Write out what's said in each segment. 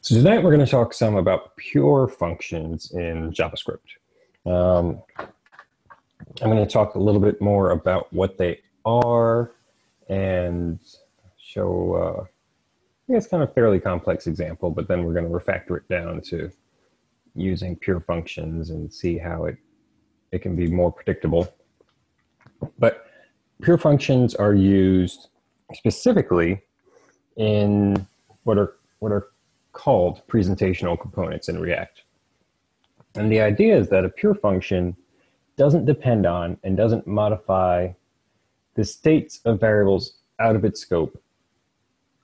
So tonight we're going to talk some about pure functions in JavaScript. I'm going to talk a little bit more about what they are and show, I guess, kind of fairly complex example, but then we're going to refactor it down to using pure functions and see how it can be more predictable. But pure functions are used specifically in what are called presentational components in React. And the idea is that a pure function doesn't depend on and doesn't modify the states of variables out of its scope,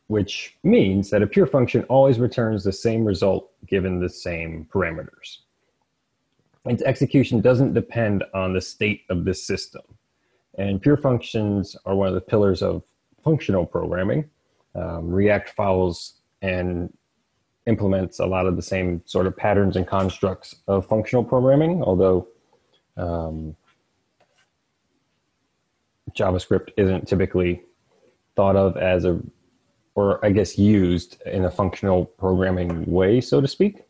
which means that a pure function always returns the same result given the same parameters. Its execution doesn't depend on the state of the system. And pure functions are one of the pillars of functional programming. React follows and implements a lot of the same sort of patterns and constructs of functional programming, although JavaScript isn't typically thought of as or I guess used in a functional programming way, so to speak.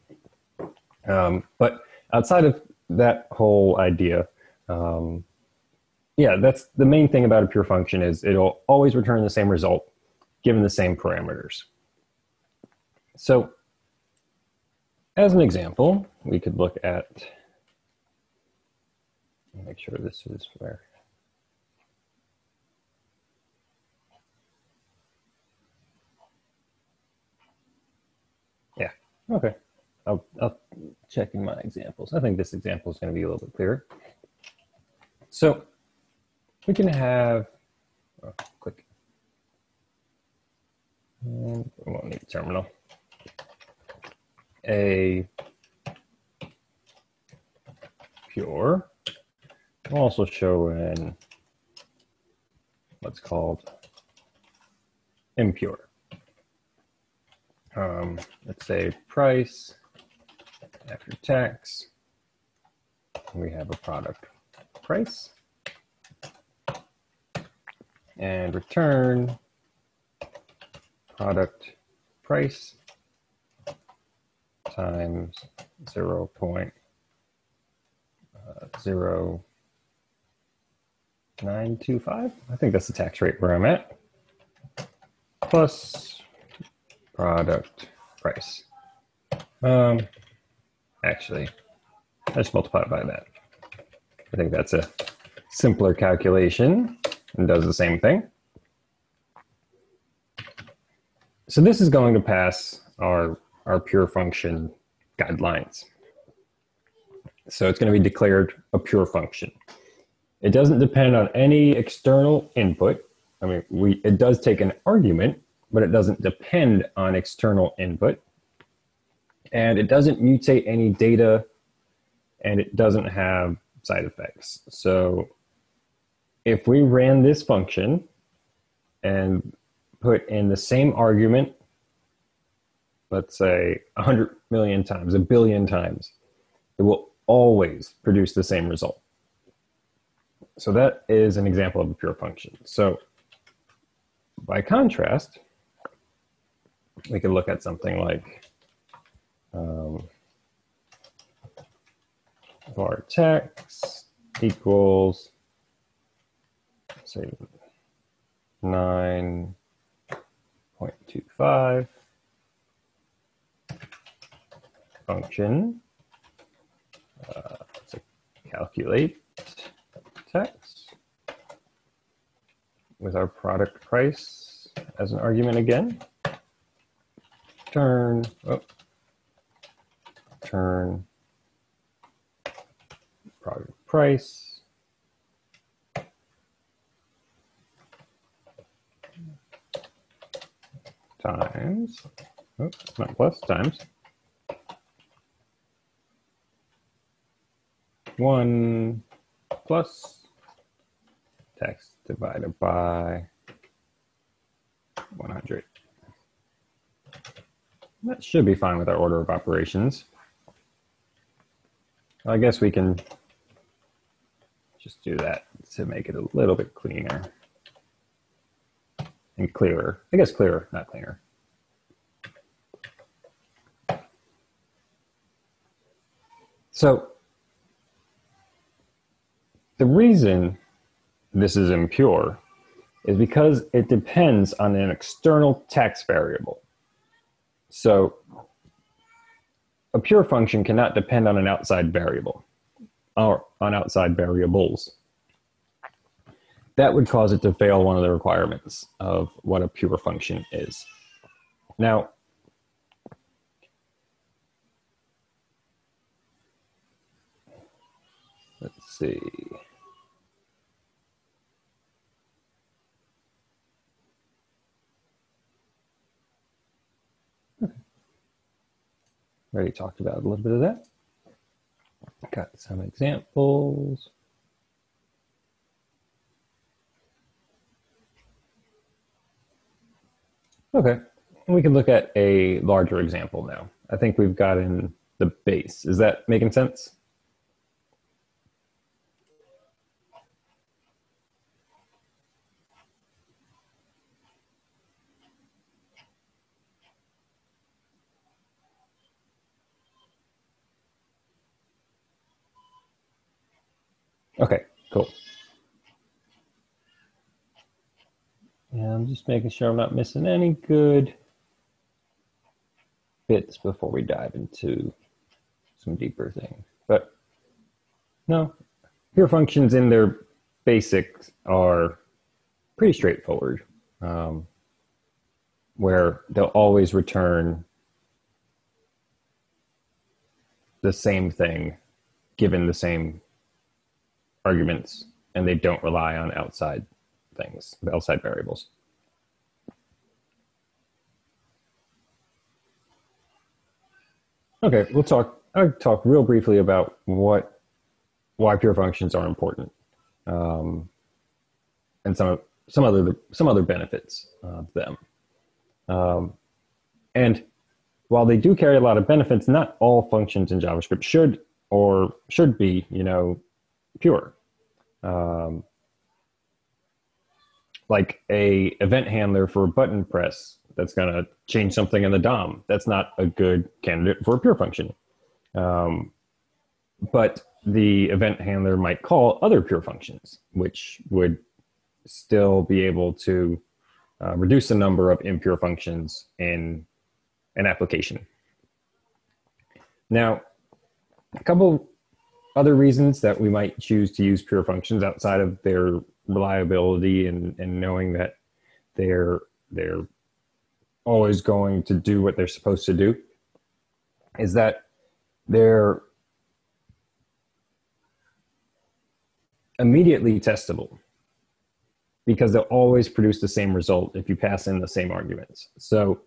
But outside of that whole idea, yeah, that's the main thing about a pure function is it'll always return the same result given the same parameters. So as an example, we could look at, make sure this is where. Yeah, okay. I'll check in my examples. I think this example is going to be a little bit clearer. So we can have, click. And we won't need a terminal. A pure. We'll also show in what's called impure. Let's say price after tax. We have a product price and return product price times 0.0925. I think that's the tax rate where I'm at. Plus product price. Actually, I just multiply it by that. I think that's a simpler calculation and does the same thing. So this is going to pass our pure function guidelines. So it's going to be declared a pure function. It doesn't depend on any external input. I mean, it does take an argument, but it doesn't depend on external input. And it doesn't mutate any data, and it doesn't have side effects. So if we ran this function and put in the same argument, let's say 100 million times, 1 billion times, it will always produce the same result. So that is an example of a pure function. So by contrast, we could look at something like var text equals, say, 9.25 function, let's calculate text with our product price as an argument again. Turn product price times, not plus, times 1 plus text divided by 100. That should be fine with our order of operations. I guess we can just do that to make it a little bit cleaner and clearer. I guess clearer, not cleaner. So the reason this is impure is because it depends on an external text variable. So a pure function cannot depend on an outside variable or on outside variables. That would cause it to fail one of the requirements of what a pure function is. Now, let's see. Already talked about a little bit of that. Got some examples. Okay, we can look at a larger example now. I think we've gotten the base. Is that making sense? Okay, cool. And I'm just making sure I'm not missing any good bits before we dive into some deeper things. But no, pure functions in their basics are pretty straightforward, where they'll always return the same thing given the same arguments, and they don't rely on outside things, outside variables. Okay, I'll talk real briefly about why pure functions are important, and some other benefits of them. And while they do carry a lot of benefits, not all functions in JavaScript should be, pure. Like a event handler for a button press that's going to change something in the DOM. That's not a good candidate for a pure function. But the event handler might call other pure functions, which would still be able to reduce the number of impure functions in an application. Now, a couple other reasons that we might choose to use pure functions outside of their reliability and knowing that they're always going to do what they're supposed to do is that they're immediately testable because they'll always produce the same result if you pass in the same arguments. So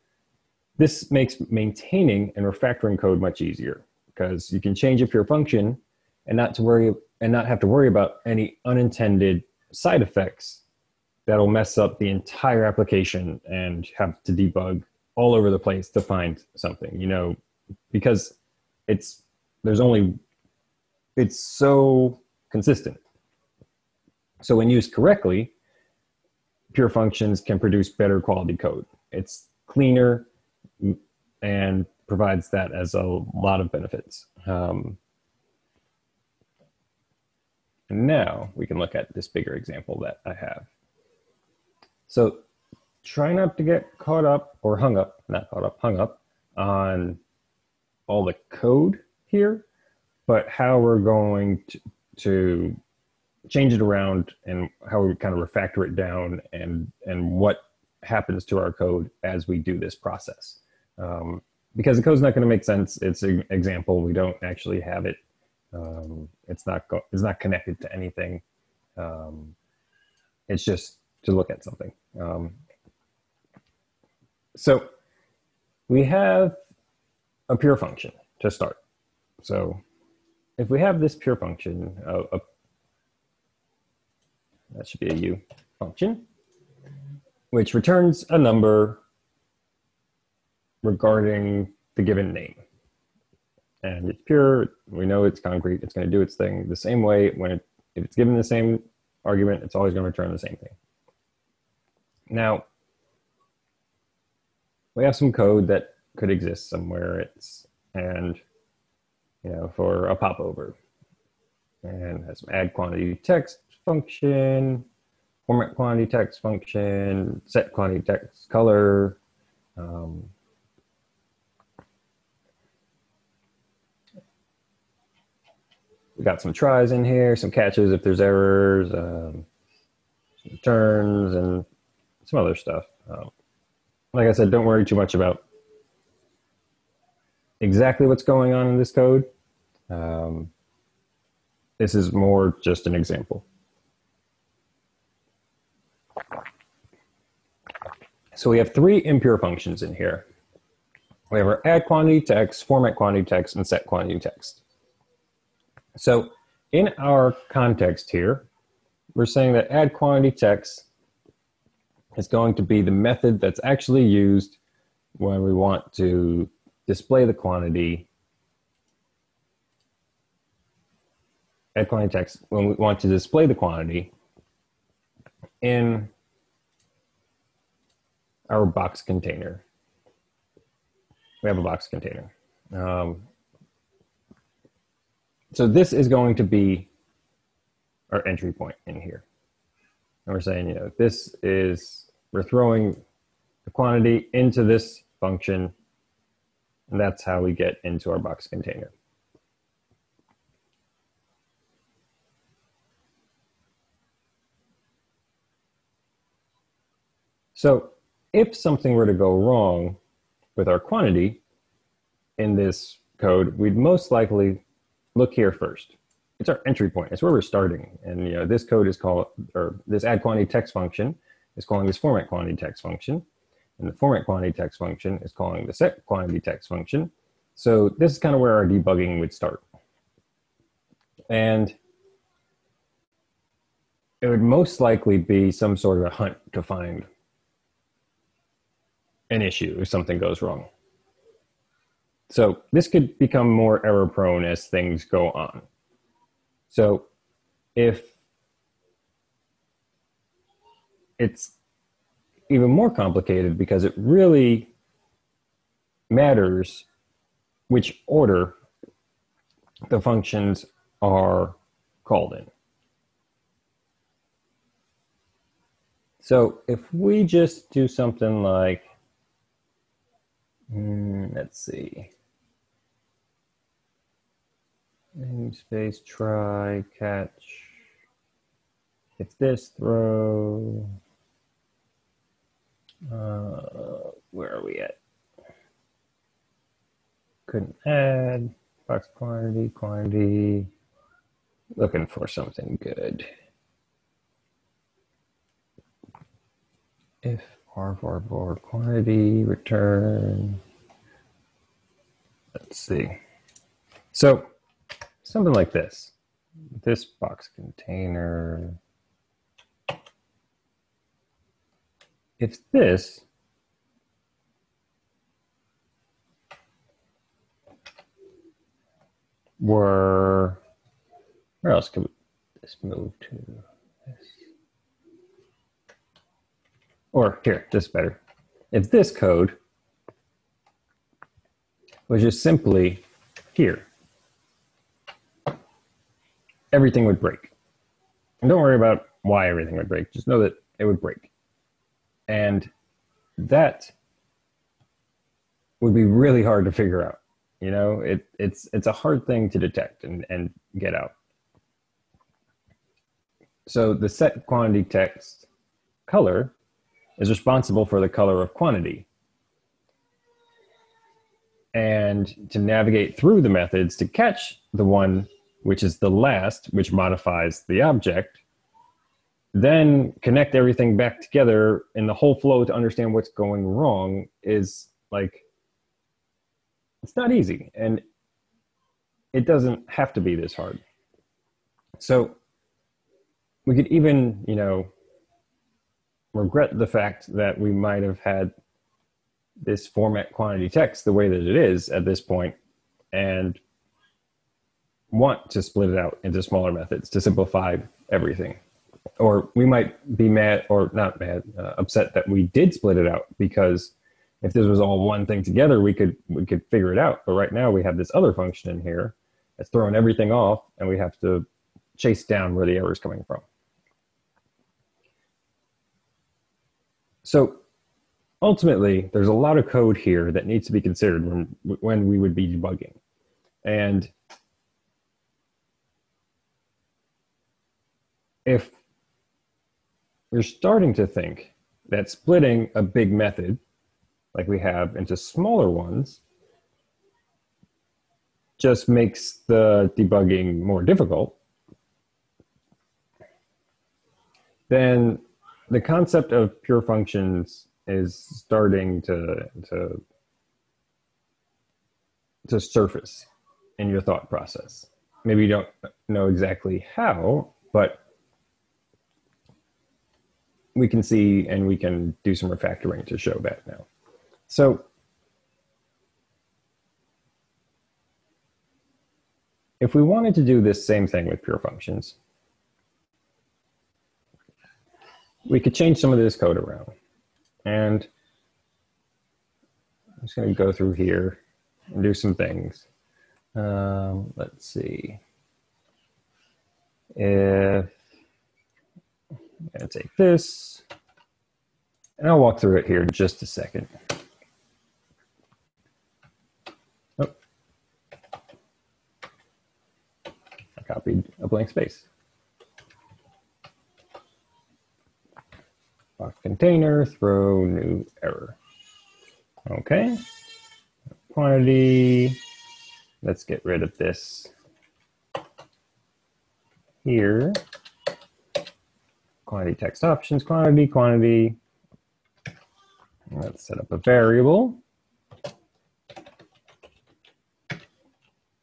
this makes maintaining and refactoring code much easier because you can change a pure function and not have to worry about any unintended side effects that'll mess up the entire application and have to debug all over the place to find something, because it's so consistent. So when used correctly, pure functions can produce better quality code. It's cleaner and provides that as a lot of benefits. And now we can look at this bigger example that I have. So try not to get hung up on all the code here, but how we're going to change it around and how we kind of refactor it down and what happens to our code as we do this process. Because the code's not going to make sense. It's an example. We don't actually have it. It's not connected to anything. It's just to look at something. So we have a pure function to start. So if we have this pure function, that should be a U function, which returns a number regarding the given name. And it's pure, we know it's concrete, it's going to do its thing the same way. If it's given the same argument, it's always going to return the same thing. Now, we have some code that could exist somewhere, and for a popover. And has some add quantity text function, format quantity text function, set quantity text color. We got some tries in here, some catches if there's errors, some returns, and some other stuff. Like I said, don't worry too much about exactly what's going on in this code. This is more just an example. So we have three impure functions in here. We have our add quantity text, format quantity text, and set quantity text. So in our context here, we're saying that add quantity text is going to be the method that's actually used when we want to display the quantity. Add quantity text when we want to display the quantity in our box container. We have a box container. So this is going to be our entry point in here. And we're saying, we're throwing the quantity into this function, and that's how we get into our box container. So if something were to go wrong with our quantity in this code, we'd most likely look here first. It's our entry point. It's where we're starting. And this code is called, or this add quantity text function is calling this format quantity text function. And the format quantity text function is calling the set quantity text function. So this is kind of where our debugging would start. And it would most likely be some sort of a hunt to find an issue if something goes wrong. So this could become more error prone as things go on. So if it's even more complicated because it really matters which order the functions are called in. So if we just do something like, let's see, namespace try catch, if this throw, where are we at? Couldn't add, box quantity, looking for something good. If var quantity return, let's see. So something like this box container, if this were, where else could this move to? This. Or here, this is better. If this code was just simply here, everything would break. And don't worry about why everything would break. Just know that it would break. And that would be really hard to figure out. It's a hard thing to detect and get out. So the set quantity text color is responsible for the color of quantity. And to navigate through the methods to catch the one which is the last, which modifies the object, then connect everything back together in the whole flow to understand what's going wrong is like, it's not easy. And it doesn't have to be this hard. So we could even, regret the fact that we might have had this format quantity text the way that it is at this point and want to split it out into smaller methods to simplify everything. Or we might be mad, or not mad, upset that we did split it out, because if this was all one thing together, we could figure it out. But right now we have this other function in here It's throwing everything off, and we have to chase down where the error is coming from. So ultimately, there's a lot of code here that needs to be considered when we would be debugging. And if we're starting to think that splitting a big method, like we have, into smaller ones, just makes the debugging more difficult, then the concept of pure functions is starting to surface in your thought process. Maybe you don't know exactly how, but we can see, and we can do some refactoring to show that now. So if we wanted to do this same thing with pure functions, we could change some of this code around. And I'm just going to go through here and do some things. Let's see. If I'm going to take this, and I'll walk through it here in just a second. Oh, I copied a blank space. Box container, throw new error. Okay. Quantity. Let's get rid of this here. Quantity text options, quantity. Let's set up a variable.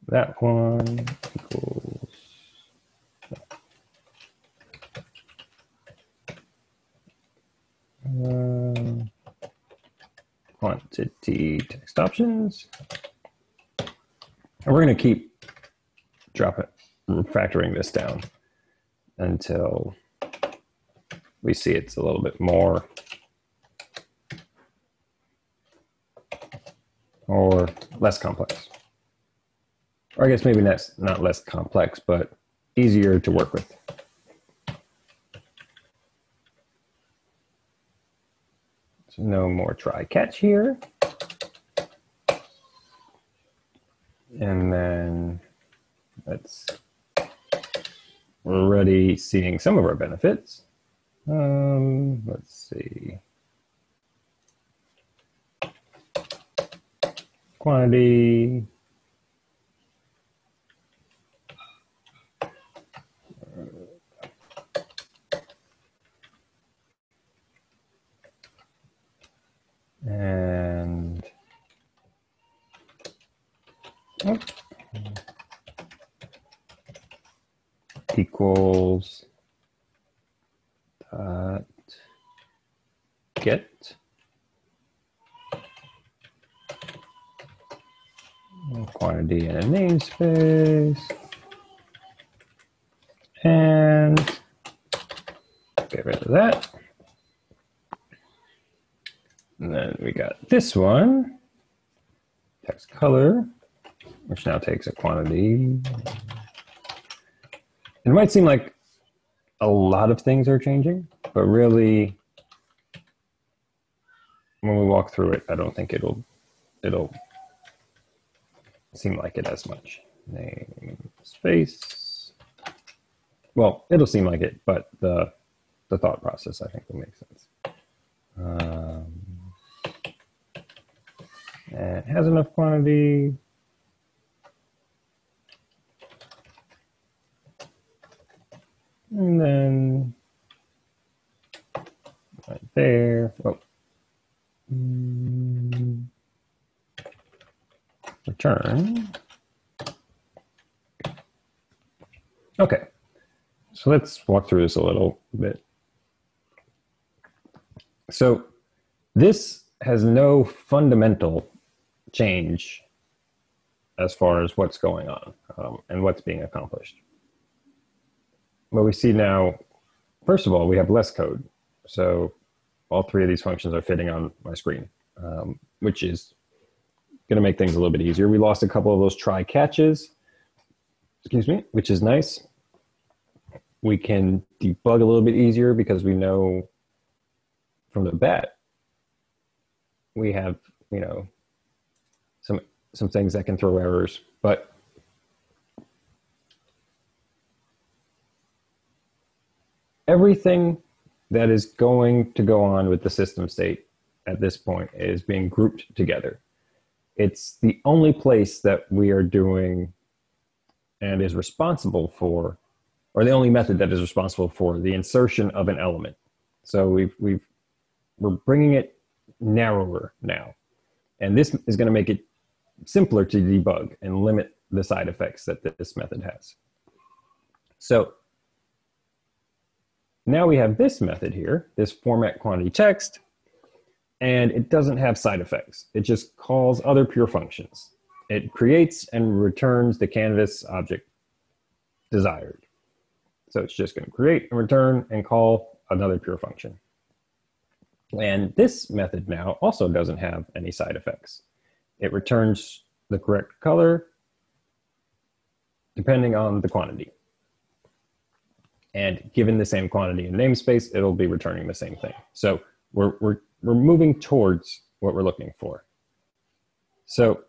That one equals quantity text options. And we're going to keep factoring this down until we see it's a little bit more or less complex. Or I guess maybe that's not less complex, but easier to work with. So no more try catch here. And then we're already seeing some of our benefits. Let's see. Quantity. And equals get quantity in a namespace, and get rid of that. And then we got this one, text color, which now takes a quantity. It might seem like a lot of things are changing, but really, when we walk through it, I don't think it'll seem like it as much. Name space. Well, it'll seem like it, but the thought process, I think, will make sense. And it has enough quantity. And then right there. Oh. Return. Okay, so let's walk through this a little bit. So this has no fundamental change as far as what's going on and what's being accomplished. What we see now, first of all, we have less code. So all three of these functions are fitting on my screen, which is going to make things a little bit easier. We lost a couple of those try catches, excuse me, which is nice. We can debug a little bit easier because we know from the bat we have, you know, some things that can throw errors, but everything that is going to go on with the system state at this point is being grouped together. It's the only place that we are doing and is responsible for, or the only method that is responsible for the insertion of an element. So we're bringing it narrower now. And this is going to make it simpler to debug and limit the side effects that this method has. So now we have this method here, this format quantity text, and it doesn't have side effects. It just calls other pure functions. It creates and returns the canvas object desired. So it's just going to create and return and call another pure function. And this method now also doesn't have any side effects. It returns the correct color depending on the quantity. And given the same quantity and namespace, it'll be returning the same thing. So we're moving towards what we're looking for. So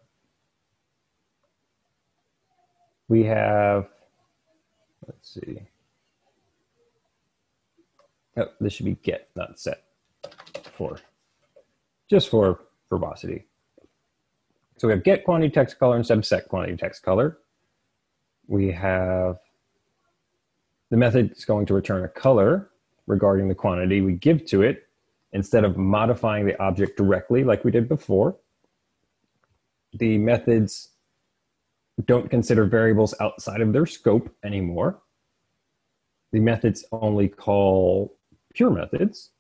we have, let's see. Oh, this should be get, not set, just for verbosity. So we have get quantity text color instead of set quantity text color. We have the method is going to return a color regarding the quantity we give to it instead of modifying the object directly like we did before. The methods don't consider variables outside of their scope anymore. The methods only call pure methods.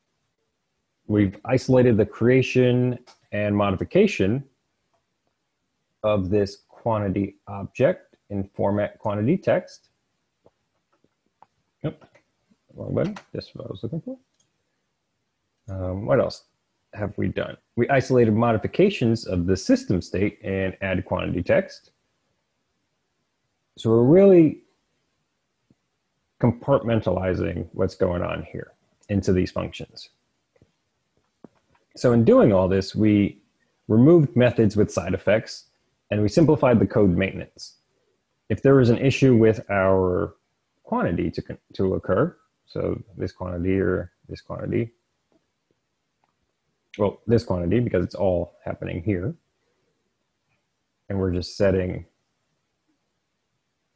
We've isolated the creation and modification of this quantity object in format quantity text. Yep, wrong button. That's what I was looking for. What else have we done? We isolated modifications of the system state and add quantity text. So we're really compartmentalizing what's going on here into these functions. So in doing all this, we removed methods with side effects and we simplified the code maintenance. If there was an issue with our quantity to occur, so this quantity or this quantity, well, this quantity because it's all happening here, and we're just setting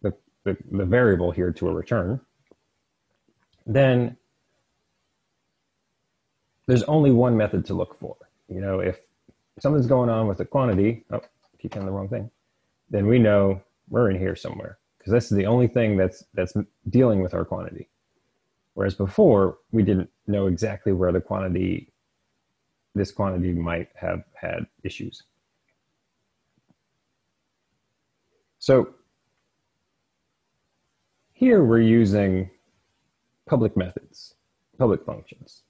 the variable here to a return, then there's only one method to look for. You know, if something's going on with the quantity, oh, keep on the wrong thing, then we know we're in here somewhere, because this is the only thing that's dealing with our quantity. Whereas before, we didn't know exactly where the quantity, this quantity might have had issues. So here we're using public methods, public functions,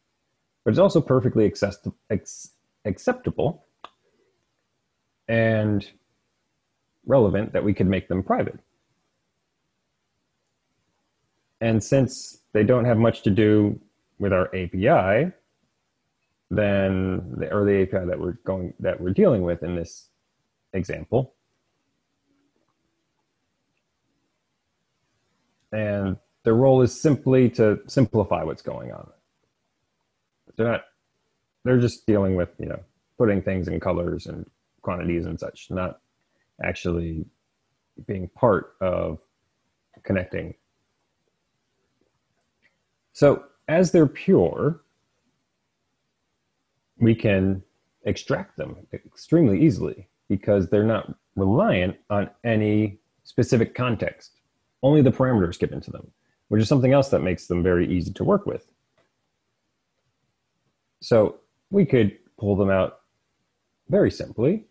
but it's also perfectly acceptable and relevant that we could make them private. And since they don't have much to do with our API, then the API that we're dealing with in this example, and their role is simply to simplify what's going on. They're just dealing with, you know, putting things in colors and quantities and such, not actually being part of connecting. So as they're pure, we can extract them extremely easily because they're not reliant on any specific context. Only the parameters given to them, which is something else that makes them very easy to work with. So we could pull them out very simply,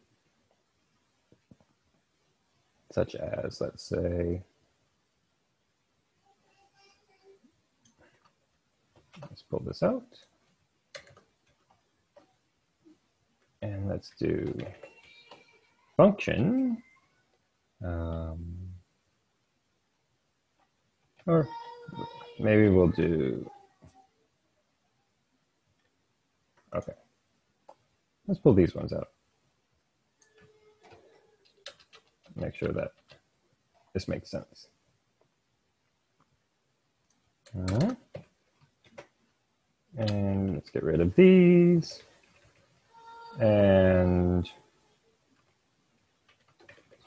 such as, let's say, let's pull this out. And let's do function. Or maybe we'll do, okay. Let's pull these ones out. Make sure that this makes sense. All right. And let's get rid of these. And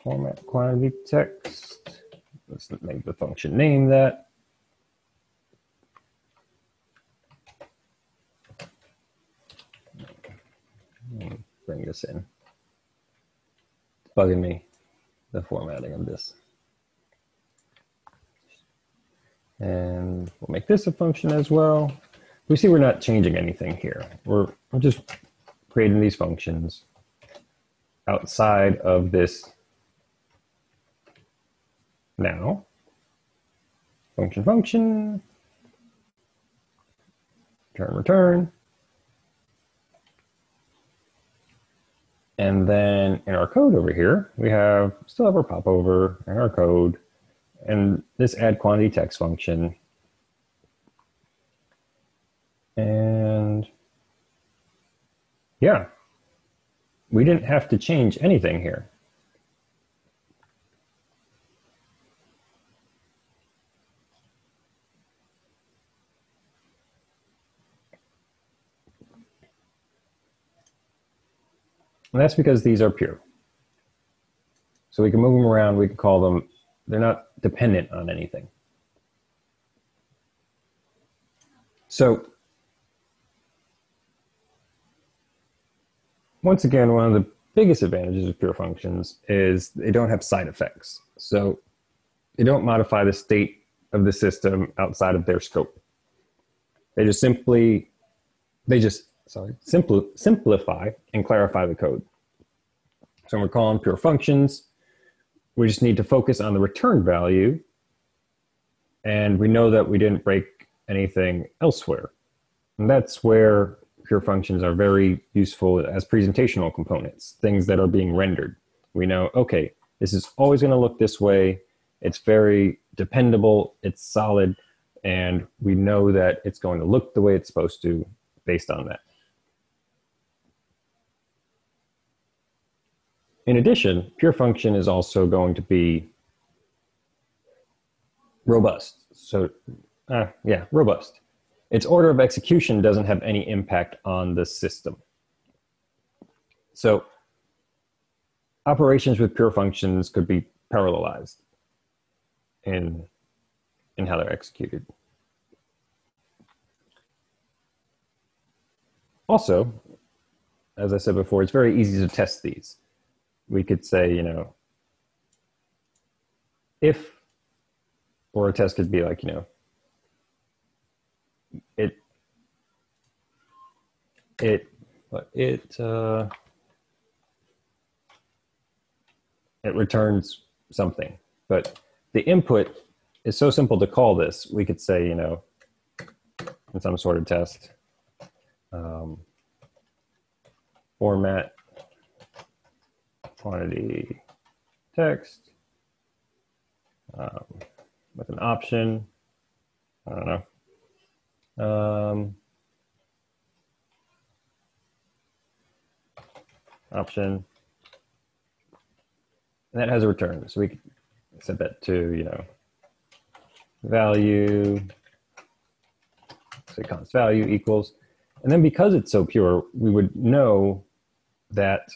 format quantity text. Let's make the function name that. Bring this in. It's bugging me, the formatting of this. And we'll make this a function as well. We see we're not changing anything here. We're just creating these functions outside of this now. Function, return. And then in our code over here, we still have our popover and our code and this add quantity text function. And yeah, we didn't have to change anything here. And that's because these are pure. So we can move them around, we can call them, they're not dependent on anything. So once again, one of the biggest advantages of pure functions is they don't have side effects. So they don't modify the state of the system outside of their scope. They just simplify and clarify the code. So when we're calling pure functions, we just need to focus on the return value, and we know that we didn't break anything elsewhere. And that's where pure functions are very useful as presentational components, things that are being rendered. We know, okay, this is always going to look this way. It's very dependable, it's solid, and we know that it's going to look the way it's supposed to based on that. In addition, pure function is also going to be robust. So, robust. Its order of execution doesn't have any impact on the system. So, operations with pure functions could be parallelized in how they're executed. Also, as I said before, it's very easy to test these. We could say, you know, if, or a test could be like, you know, it returns something, but the input is so simple to call this. We could say, you know, in some sort of test, format quantity text with an option. I don't know. Option. And that has a return. So we could set that to, you know, value, say const value equals. And then because it's so pure, we would know that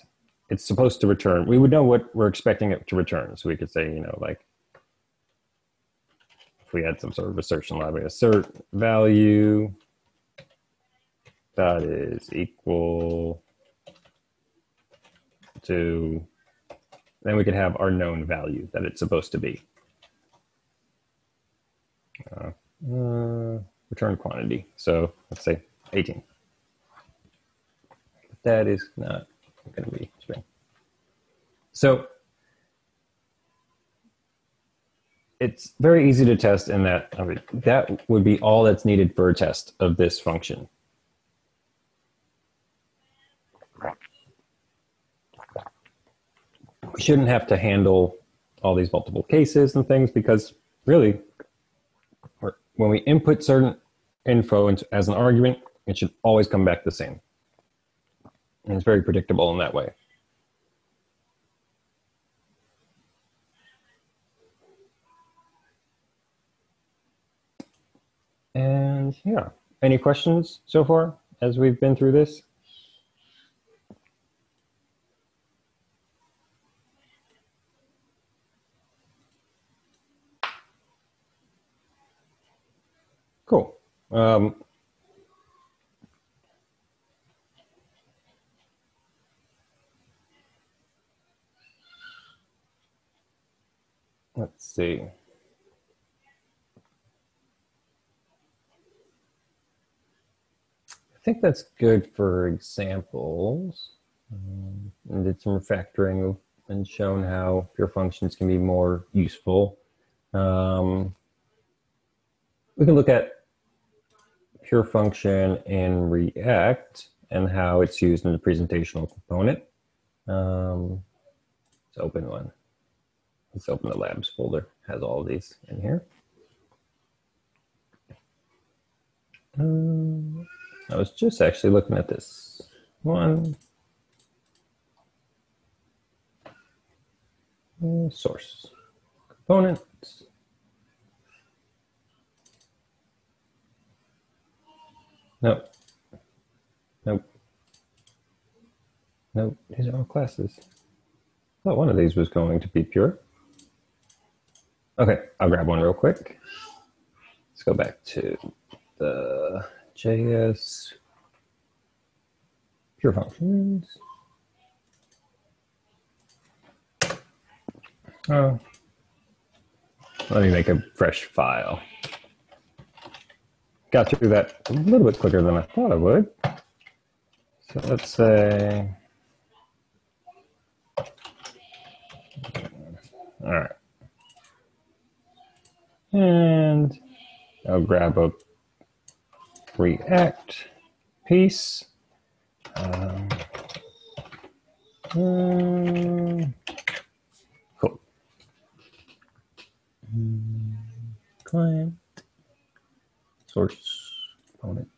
it's supposed to return. We would know what we're expecting it to return. So we could say, you know, like, if we had some sort of assertion library, assert value that is equal to, then we could have our known value that it's supposed to be. Return quantity. So let's say 18. But that is not going to be string. So it's very easy to test in that, I mean, that would be all that's needed for a test of this function. We shouldn't have to handle all these multiple cases and things because really when we input certain info as an argument, it should always come back the same. And it's very predictable in that way. And yeah, any questions so far as we've been through this? Cool. Let's see. I think that's good for examples. And did some refactoring and shown how pure functions can be more useful. We can look at pure function in React and how it's used in the presentational component. Let's open one. Let's open the labs folder. It has all of these in here. I was just actually looking at this one. Source components. Nope. Nope. Nope. These are all classes. I thought one of these was going to be pure. Okay, I'll grab one real quick. Let's go back to the JS pure functions. Oh, let me make a fresh file. Got through that a little bit quicker than I thought I would. So let's say, all right. And I'll grab a React piece. Cool. Client, source components.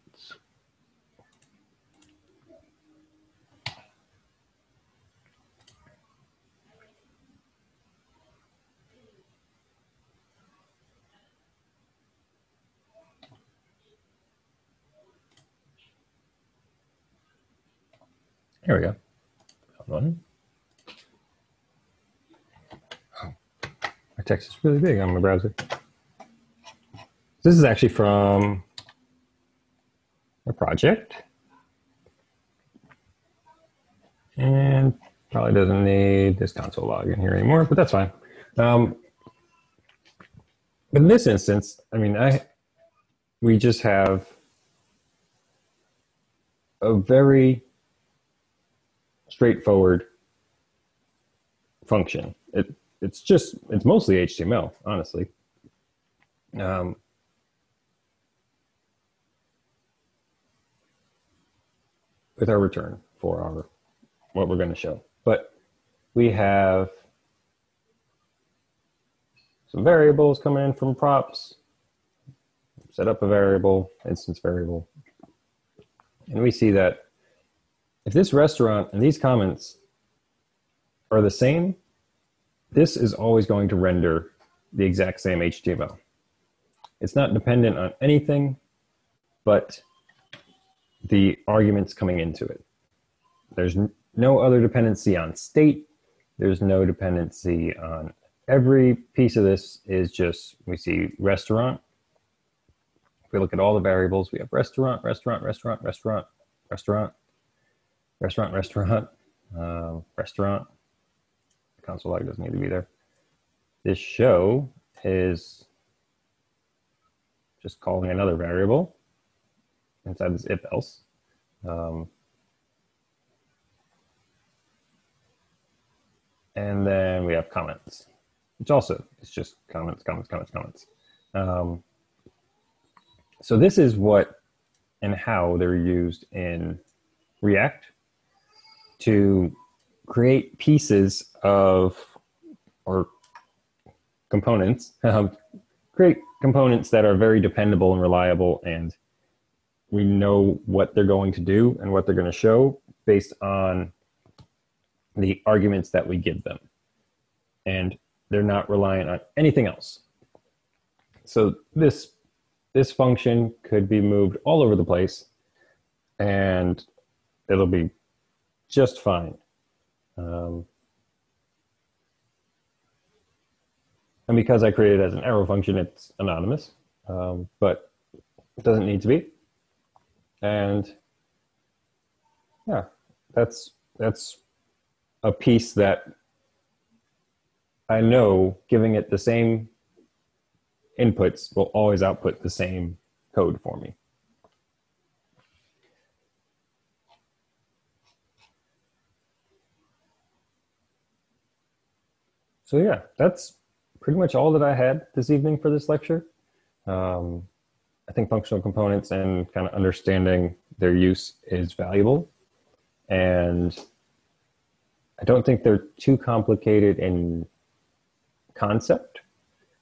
Here we go. Hold on. Oh, my text is really big on my browser. This is actually from a project. And probably doesn't need this console log in here anymore, but that's fine. But in this instance, I mean, we just have a very straightforward function. It's mostly HTML, honestly. With our return for what we're going to show. But we have some variables coming in from props, set up a variable, instance variable. And we see that if this restaurant and these comments are the same, this is always going to render the exact same HTML. It's not dependent on anything but the arguments coming into it. There's no other dependency on state. There's no dependency on every piece of this is just, we see restaurant. If we look at all the variables, we have restaurant, restaurant, restaurant, restaurant, restaurant, restaurant, restaurant, restaurant. The console log doesn't need to be there. This show is just calling another variable inside this if else. And then we have comments, which also is just comments, comments, comments, comments. So this is what and how they're used in React to create pieces of, or components, create components that are very dependable and reliable, and we know what they're going to do and what they're going to show based on the arguments that we give them. And they're not reliant on anything else. So this function could be moved all over the place and it'll be just fine. And because I created it as an arrow function, it's anonymous, but it doesn't need to be. And yeah, that's a piece that I know giving it the same inputs will always output the same code for me. So yeah, that's pretty much all that I had this evening for this lecture. I think functional components and kind of understanding their use is valuable. And I don't think they're too complicated in concept.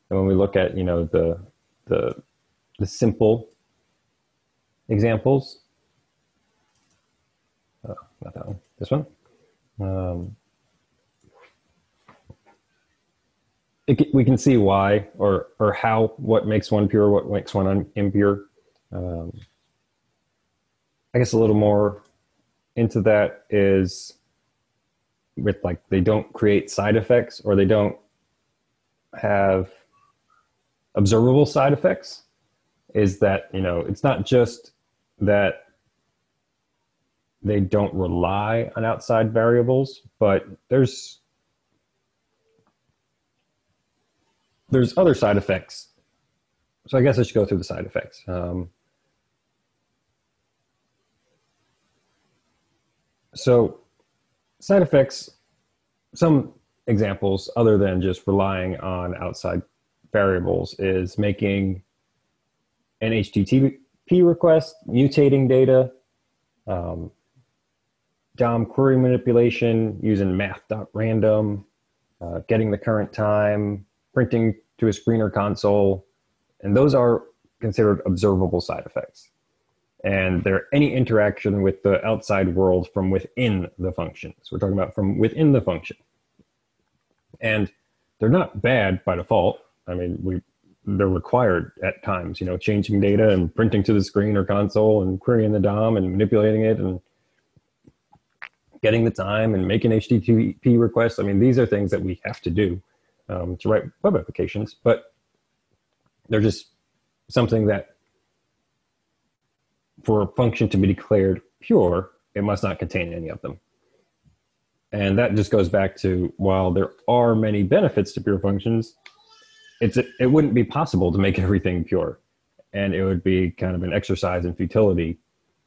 And when we look at, the simple examples, not that one, this one. We can see why or how, what makes one pure, what makes one impure. I guess a little more into that is with they don't create side effects, or they don't have observable side effects, is that, it's not just that they don't rely on outside variables, but there's other side effects. So I guess I should go through the side effects. So side effects, some examples other than just relying on outside variables, is making an HTTP request, mutating data, DOM query manipulation using math.random, getting the current time, printing to a screen or console, and those are considered observable side effects. And they're any interaction with the outside world from within the function. So we're talking about from within the function. And they're not bad by default. I mean, they're required at times, changing data and printing to the screen or console and querying the DOM and manipulating it and getting the time and making HTTP requests. I mean, these are things that we have to do to write web applications, but they're just something that for a function to be declared pure, it must not contain any of them. And that just goes back to, while there are many benefits to pure functions, it wouldn't be possible to make everything pure. And it would be kind of an exercise in futility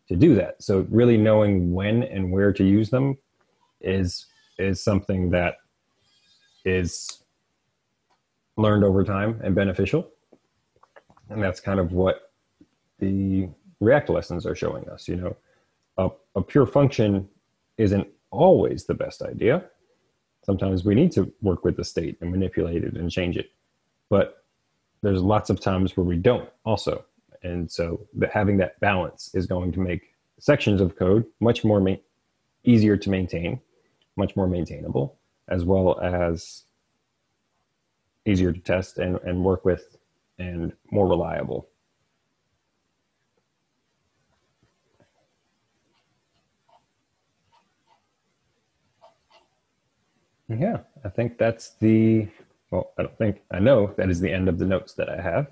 to do that. So really knowing when and where to use them is something that is learned over time and beneficial. And that's kind of what the React lessons are showing us. A pure function isn't always the best idea. Sometimes we need to work with the state and manipulate it and change it. But there's lots of times where we don't also. And so having that balance is going to make sections of code much more easier to maintain, much more maintainable, as well as easier to test and work with, and more reliable. Yeah, I think that's I know that is the end of the notes that I have.